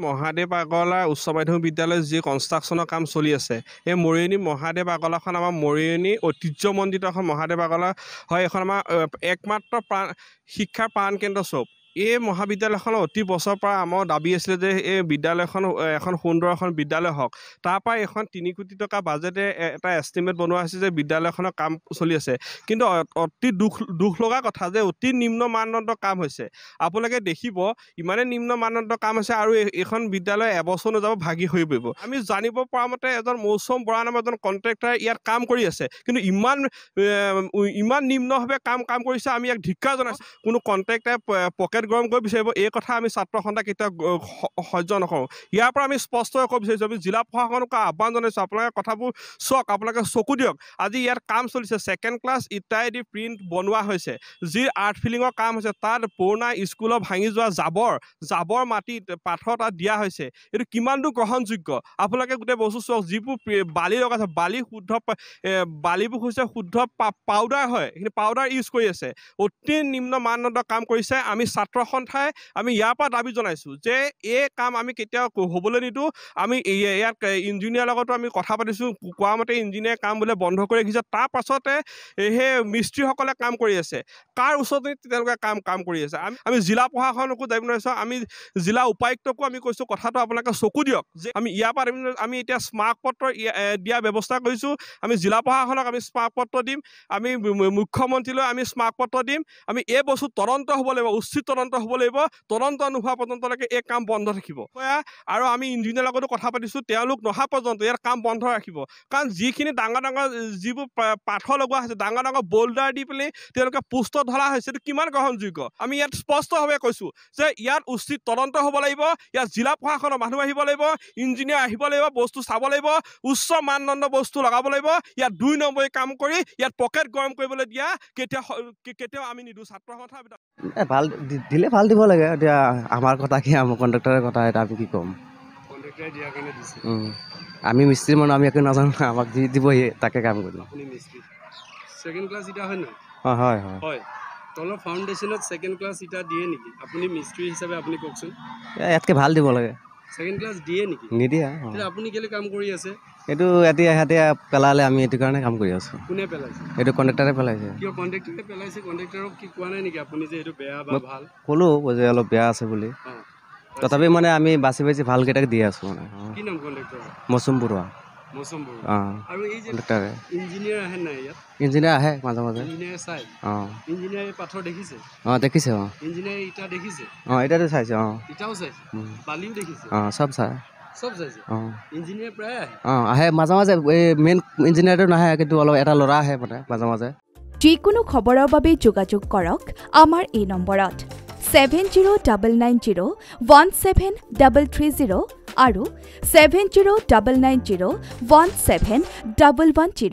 মহাদেৱ আগলা উচ্চ মাধ্যমিক বিদ্যালয় যি কনষ্ট্ৰাকশ্যনৰ কাম চলি আছে এই মৰিয়নি মহাদেৱ আগলাখন আমাৰ মৰিয়নি ঐতিহ্যমণ্ডিত এখন মহাদেৱ আগলা হয়। এখন আমাৰ একমাত্ৰ শিক্ষাৰ প্ৰাণকেন্দ্ৰ স্বৰূপ। এই মহাবিদ্যালয়খনৰ অতি বছৰৰ পৰা আমাৰ দাবী আছিলে যে এই বিদ্যালয়খন এখন সুন্দৰ এখন বিদ্যালয় হওক। তাৰ পৰা এখন ৩ কোটি টকা বাজেটে এটা এষ্টিমেট বনোৱা হৈছে যে বিদ্যালয়খনৰ কাম চলি আছে। কিন্তু অতি দুখ লগা কথা যে অতি নিম্ন মানদণ্ডৰ কাম হৈছে। আপোনালোকে দেখিব ইমানেই নিম্ন মানদণ্ডৰ কাম হৈছে আৰু এইখন বিদ্যালয় এবছৰ নযাব ভাগি হৈ পৰিব। আমি জানিব পৰা মতে এজন মৌচুম বৰা নামৰ এজন কণ্ট্ৰেক্টৰে ইয়াত কাম কৰি আছে। কিন্তু ইমান নিম্নভাৱে কাম কৰিছে। আমি ইয়াক ধিক্কাৰ জনাইছোঁ। কোনো কণ্ট্ৰেক্টৰে পকেট গৰম কৰিব বিচাৰিব এই কথা আমি ছাত্ৰ সন্থা কেতিয়াও সহ্য নকৰোঁ। ইয়াৰ পৰা আমি স্পষ্টকৈ ক'ব বিচাৰিছোঁ, আমি জিলা প্ৰশাসনক আহ্বান জনাইছোঁ, আপোনালোকে কথাবোৰ চাওক, আপোনালোকে চকু দিয়ক। আজি ইয়াত কাম চলিছে, 2nd ক্লাছ ইত্যাদি প্ৰিণ্ট বনোৱা হৈছে। যি আৰ্ট ফিলিঙৰ কাম হৈছে তাত পুৰণা স্কুলৰ ভাঙি যোৱা জাবৰ মাটি পাথৰ তাত দিয়া হৈছে। এইটো কিমান দূৰ গ্ৰহণযোগ্য আপোনালোকে গোটেই বস্তু চাওক। যিবোৰ বালি লগাইছে বালিবোৰ হৈছে শুদ্ধ পাউডাৰ হয়। সেইখিনি পাউডাৰ ইউজ কৰি আছে। অতি নিম্ন মানদণ্ডৰ কাম কৰিছে। আমি ছাত্ৰ সন্থাই আমি ইয়াৰ পৰা দাবী জনাইছোঁ যে এই কাম আমি কেতিয়াও হ'বলৈ নিদিওঁ। আমি ইয়াত ইঞ্জিনিয়াৰৰ লগতো আমি কথা পাতিছোঁ। কোৱা মতে ইঞ্জিনিয়াৰে কাম বোলে বন্ধ কৰি ৰাখিছে। তাৰ পাছতে সেই মিস্ত্ৰীসকলে কাম কৰি আছে। কাৰ ওচৰত তেওঁলোকে কাম কৰি আছে। আমি জিলা প্ৰশাসনকো দাবী জনাইছোঁ। আমি জিলা উপায়ুক্তকো আমি কৈছোঁ কথাটো আপোনালোকে চকু দিয়ক যে আমি ইয়াৰ পৰা আমি এতিয়া স্মাৰকপত্ৰ দিয়াৰ ব্যৱস্থা কৰিছোঁ। আমি জিলা প্ৰশাসনক আমি স্মাৰকপত্ৰ দিম। আমি মুখ্যমন্ত্ৰীলৈ আমি স্মাৰকপত্ৰ দিম। আমি এই বস্তু তদন্ত হ'ব লাগিব, উচিত তদন্ত হ'ব লাগিব। তদন্ত নোহোৱা পৰ্যন্তলৈকে এই কাম বন্ধ থাকিব। আৰু আমি ইঞ্জিনিয়াৰৰ লগতো কথা পাতিছোঁ, তেওঁলোক নহা পৰ্যন্ত ইয়াৰ কাম বন্ধ ৰাখিব। কাৰণ যিখিনি ডাঙৰ যিবোৰ পাথৰ লগোৱা হৈছে, ডাঙৰ বল্ডাৰ দি পেলাই তেওঁলোকে পোষ্টত ঢলা হৈছে, এইটো কিমান গ্ৰহণযোগ্য। আমি ইয়াত স্পষ্টভাৱে কৈছোঁ যে ইয়াত উচিত তদন্ত হ'ব লাগিব। ইয়াত জিলা প্ৰশাসনৰ মানুহ আহিব লাগিব, ইঞ্জিনিয়াৰ আহিব লাগিব, বস্তু চাব লাগিব, উচ্চ মানদণ্ড বস্তু লগাব লাগিব। ইয়াত 2 নম্বৰী কাম কৰি ইয়াত পকেট গৰম কৰিবলৈ দিয়া কেতিয়াও আমি নিদিওঁ। ছাত্ৰ সন্থা ভাল দিলে ভাল দিব লাগে। এতিয়া আমাৰ কথা কি, আমাৰ কণ্ট্ৰেক্টৰৰ কথা, এটা আমি কি ক'ম। কণ্ট্ৰেক্টৰে দিয়াৰ কাৰণে দিছে। আমি মিস্ত্ৰী মানুহ, আমি একো নাজানো। আমাক যি দিব তাকে কাম কৰিম। আপুনি মিস্ত্ৰী 2nd ক্লাছ ইটা হয় নহয়? হয়। তলৰ ফাউণ্ডেশ্যনত 2nd ক্লাছ ইটা দিয়ে নেকি? আপুনি মিস্ত্ৰী হিচাপে আপুনি কওকচোন। ইয়াতকৈ ভাল দিব লাগে। 2nd ক্লাছ দিয়ে নেকি? নিদিয়া। আপুনি কেলৈ কাম কৰি আছে? এইটো এতিয়া পেলালে, আমি এইটো কাৰণে কাম কৰি আছোঁ। কোনে পেলাইছে? এইটো কণ্ট্ৰেক্টৰে পেলাইছে। কিয় কণ্ট্ৰেক্টৰে পেলাইছে? কণ্ট্ৰেক্টৰক কি কোৱা নাই নেকি আপুনি যে এইটো বেয়া বা ভাল? ক'লোঁ যে অলপ বেয়া আছে বুলি। তথাপি মানে আমি বাছি ভালকেইটাকে দি আছোঁ। মানে কি নাম কণ্ট্ৰেক্টৰ? মৌচুম বৰুৱা। আৰু এই যে কণ্ট্ৰেক্টৰে ইঞ্জিনিয়াৰ আহে নাই ইয়াত? ইঞ্জিনিয়াৰ আহে মাজে মাজে। ইঞ্জিনিয়াৰে চাই? ইঞ্জিনিয়াৰে পাথৰ দেখিছে? দেখিছে। ইঞ্জিনিয়াৰে ইটা দেখিছে? এতিয়াতো চাইছে। ইটাও চাইছে? বালিও দেখিছে? চব চাই। চব চাইছে? ইঞ্জিনিয়াৰ প্ৰায় আহে মাজে মাজে। এই মেইন ইঞ্জিনিয়াৰটো নাহে, কিন্তু অলপ এটা ল'ৰা আহে মানে মাজে মাজে। যিকোনো খবৰৰ বাবে যোগাযোগ কৰক আমাৰ এই নম্বৰত 7099017330 আৰু 7099017110।